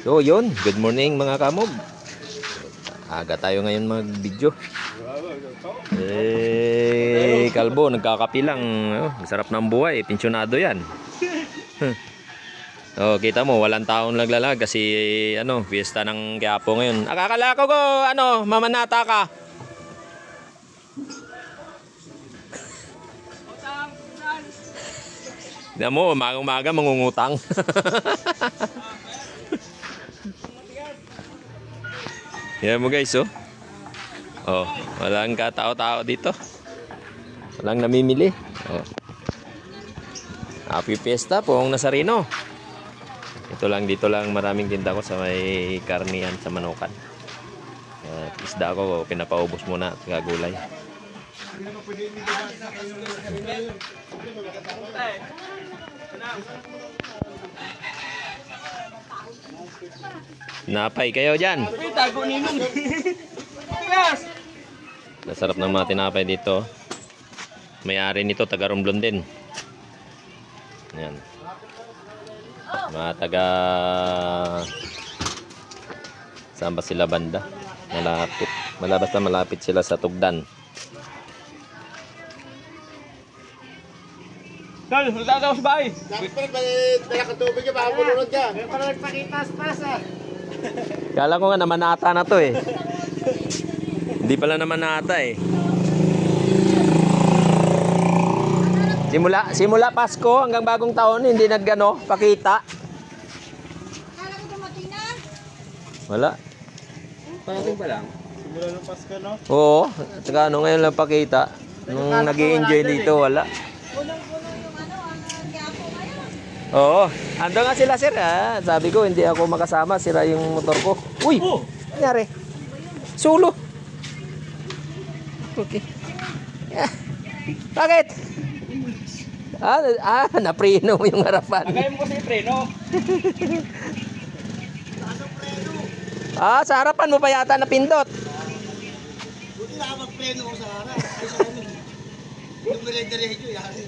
So yun, good morning mga kamog. Aga tayo ngayon mag-video. Kalbo, nagkakapi lang. Masarap ng buhay, pensyonado yan. So kita mo, walang taong naglalag kasi fiesta ng Quiapo ngayon. Akala ko mamanata ka. Tignan mo, umaga mangungutang. Yan mo guys, walang katao-tao dito. Walang namimili. Happy Fiesta po ang Nazareno. Dito lang maraming tinda ko sa may karnihan sa Manukan. Isda ko pinapaubos muna at gagulay. Napay kayo dyan. Nasarap ng mga tinapay dito. May-ari nito taga Romblon din. Yan. Mga taga saan ba sila banda? Malapit sila sa Tugdan. Dal, wala daw sa bahay. Dapat dala ka tubig ka, baka bulunod ka. Para nagpakitas pasa. Kala ko nga namanata na to eh. Hindi pala namanata eh. Simula Pasko hanggang bagong taon hindi pakita. Akala ko dumating na. Wala. Parating pa lang. Simula ng Pasko, no? Oo, saka ngayon lang pakita. Nung nag-i-enjoy dito, wala. Punong-puno yung ang Quiapo ngayon. Oo, ando nga sila sir. Sabi ko hindi ako makasama, sira yung motor ko. Uy, nangyari? Sulo. Okay. Bakit? Napreno mo yung harapan. Tagay mo kasi yung preno. Sa harapan mo pa yata napindot. Buti na mag-pleno ko sa harap. Ay sa amin. Yung diretso yari.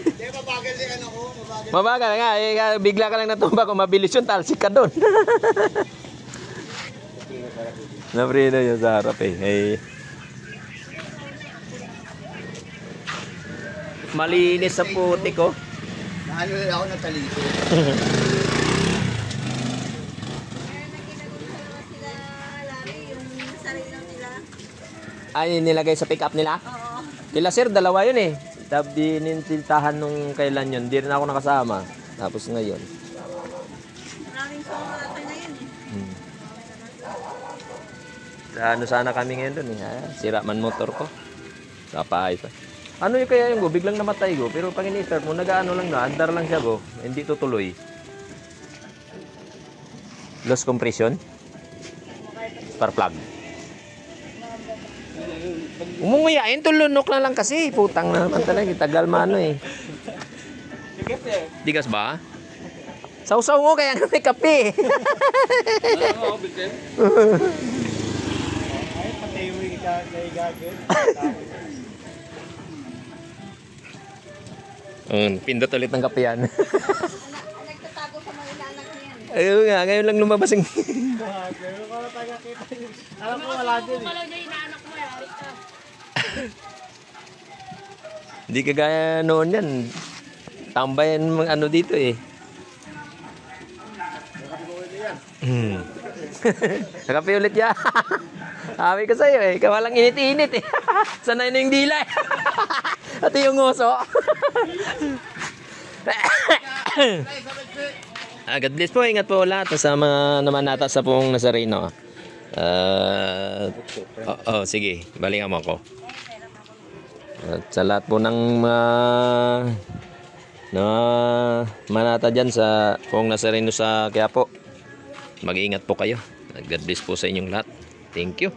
Hindi, mabagal din ko. Mabagal nga, bigla ka lang natumba kung mabilis yun, talsik ka doon. Napreno yun sa harap eh. Malinis sa putik ko. Ano ako natalito. Sila Larry, yung sarili nila. Ay, nilagay sa pick up nila? Oo. Kila sir, dalawa yun eh. Tabi nintintahan nung kailan yun. Hindi rin ako nakasama. Tapos ngayon. Maraming sumulatan na yun Sana kami ngayon dun eh. Sira man motor ko. Kapahay pa. Ano yung kaya yung go? Biglang namatay go. Pero pag ini-start mo, nag-ano lang na. Andar lang siya go. Hindi tutuloy. Loss compression. Spark plug. Umunguyain, tulunok na lang kasi. Putang na naman talaga. Tagal mano eh. Digas ba? Sausaw mo kaya nga may kape. Ay, patay mo yung gagawin. Pindot ulit ng kape yan. Nagtatago sa mga ilanak niyan. Ayun nga, ngayon lang lumabas yung... Pero kung taga-kita yun. Alam ko wala din eh. Kalau na inaanak mo yan. Hindi kagaya noon yan. Tambayan mga dito eh. Nakape ulit yan. Sabi ko sa'yo eh. Kawalang init-init eh. Sanay na yung dila eh. At yung nguso. God bless po. Ingat po lahat sa mga namanata sa pong Nazareno. Sige. Balingan mo ako. At sa lahat po ng manata dyan sa pong Nazareno sa Quiapo, mag-iingat po kayo. God bless po sa inyong lahat. Thank you.